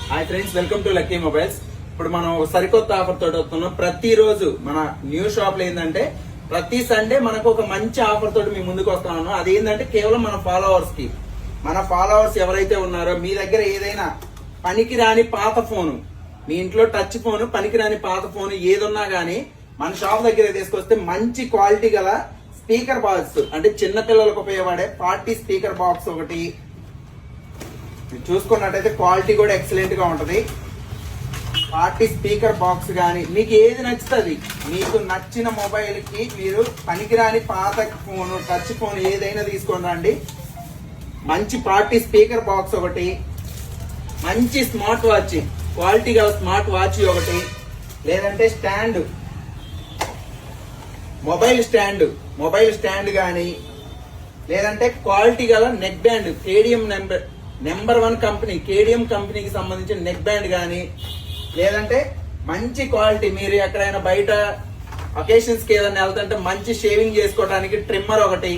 Hi friends, welcome to lucky mobiles. ఇప్పుడు మనం ఒక సరికొత్త ఆఫర్ తోటి వస్తున్నాం. ప్రతిరోజు మన న్యూ షాప్ లో ఏంటంటే ప్రతి సండే మనకు ఒక మంచి ఆఫర్ తోటి మీ ముందుకు వస్తున్నాను. అది ఏంటంటే కేవలం మన ఫాలోవర్స్ ఎవరైతే ఉన్నారో మీ దగ్గర ఏదైనా పనికిరాని పాత ఫోను, మీ ఇంట్లో టచ్ ఫోన్ పనికిరాని పాత ఫోన్ ఏదున్నా గానీ మన షాప్ దగ్గర తీసుకొస్తే మంచి క్వాలిటీ గల స్పీకర్ బాక్స్, అంటే చిన్న పిల్లలకు ఉపయోగపడే పార్టీ స్పీకర్ బాక్స్ ఒకటి చూసుకున్నట్టయితే క్వాలిటీ కూడా ఎక్సలెంట్ గా ఉంటది. పార్టీ స్పీకర్ బాక్స్ గానీ మీకు ఏది నచ్చుతుంది, మీకు నచ్చిన మొబైల్ కి మీరు పనికిరాని పాత ఫోన్ టచ్ ఫోన్ ఏదైనా తీసుకొని రండి. మంచి పార్టీ స్పీకర్ బాక్స్ ఒకటి, మంచి స్మార్ట్ వాచ్, క్వాలిటీ గల స్మార్ట్ వాచ్ ఒకటి, లేదంటే స్టాండ్, మొబైల్ స్టాండ్ గానీ, లేదంటే క్వాలిటీ గల neck band, KDM number 1 company KDM కంపెనీకి సంబంధించిన నెక్ బ్యాండ్ గానీ, లేదంటే మంచి క్వాలిటీ మీరు ఎక్కడైనా బయట అకేషన్స్ కి ఏదైనా వెళ్తుంటే మంచి షేవింగ్ చేసుకోవడానికి ట్రిమ్మర్ ఒకటి,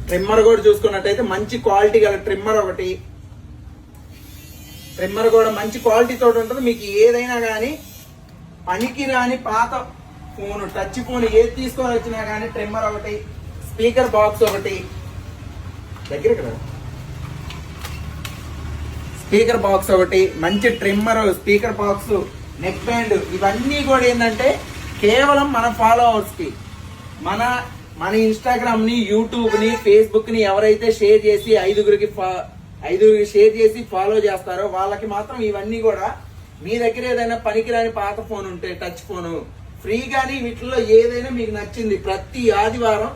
ట్రిమ్మర్ కూడా చూసుకున్నట్టయితే మంచి క్వాలిటీ గల ట్రిమ్మర్ ఒకటి, ట్రిమ్మర్ కూడా మంచి క్వాలిటీ తోటి ఉంటుంది. మీకు ఏదైనా కానీ పనికి రాని పాత ఫోన్ టచ్ ఫోన్ ఏది తీసుకొని వచ్చినా కానీ ట్రిమ్మర్ ఒకటి, స్పీకర్ బాక్స్ ఒకటి, దగ్గర కదా స్పీకర్ బాక్స్ ఒకటి, మంచి trimmer, speaker box, neck band, ఇవన్నీ కూడా ఏంటంటే కేవలం మన ఫాలోవర్స్ కి, మన ఇన్స్టాగ్రామ్ ని, యూట్యూబ్ ని, ఫేస్బుక్ ని ఎవరైతే షేర్ చేసి ఐదుగురికి షేర్ చేసి ఫాలో చేస్తారో వాళ్ళకి మాత్రం ఇవన్నీ కూడా. మీ దగ్గర ఏదైనా పనికిరాని పాత ఫోన్ ఉంటే టచ్ ఫోన్ ఫ్రీగాని వీటిలో ఏదైనా మీకు నచ్చింది ప్రతి ఆదివారం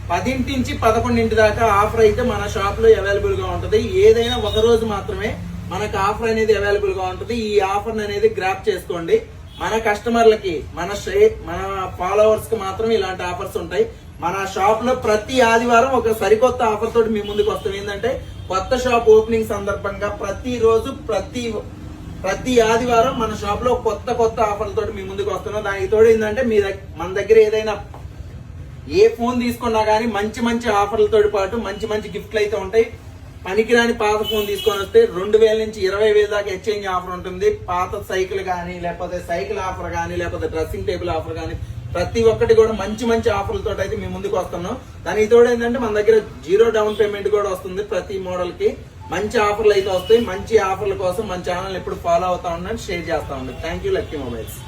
10 నుంచి 11 దాకా ఆఫర్ అయితే మన షాప్ లో అవైలబుల్ గా ఉంటది. ఏదైనా ఒక రోజు మాత్రమే మనకు ఆఫర్ అనేది అవైలబుల్ గా ఉంటది. ఈ ఆఫర్ అనేది గ్రాప్ చేసుకోండి. మన కస్టమర్లకి, మన ఫాలోవర్స్ కి మాత్రం ఇలాంటి ఆఫర్స్ ఉంటాయి. మన షాప్ లో ప్రతి ఆదివారం ఒక సరికొత్త ఆఫర్ తోటి మీ ముందుకు వస్తాం. ఏంటంటే కొత్త షాప్ ఓపెనింగ్ సందర్భంగా ప్రతిరోజు ప్రతి ఆదివారం మన షాప్ లో కొత్త ఆఫర్ల తోటి మీ ముందుకు వస్తున్నాం. దానికి తోడు ఏంటంటే మన దగ్గర ఏదైనా ఏ ఫోన్ తీసుకున్నా గానీ మంచి ఆఫర్లతో పాటు మంచి గిఫ్ట్లు అయితే ఉంటాయి. పనికిరాని పాత ఫోన్ తీసుకొని వస్తే 2000 నుంచి 20,000 దాకా ఎక్స్చేంజ్ ఆఫర్ ఉంటుంది. పాత సైకిల్ గానీ, లేకపోతే సైకిల్ ఆఫర్ గానీ, లేకపోతే డ్రెస్సింగ్ టేబుల్ ఆఫర్ గానీ, ప్రతి ఒక్కటి కూడా మంచి ఆఫర్లతో అయితే మీ ముందుకు వస్తున్నాం. దానికి తోడు ఏంటంటే మన దగ్గర 0 డౌన్ పేమెంట్ కూడా వస్తుంది. ప్రతి మోడల్ కి మంచి ఆఫర్లు అయితే వస్తాయి. మంచి ఆఫర్ల కోసం మన ఛానల్ ఎప్పుడు ఫాలో అవుతా ఉండండి, షేర్ చేస్తా ఉండండి. Thank you lucky mobiles.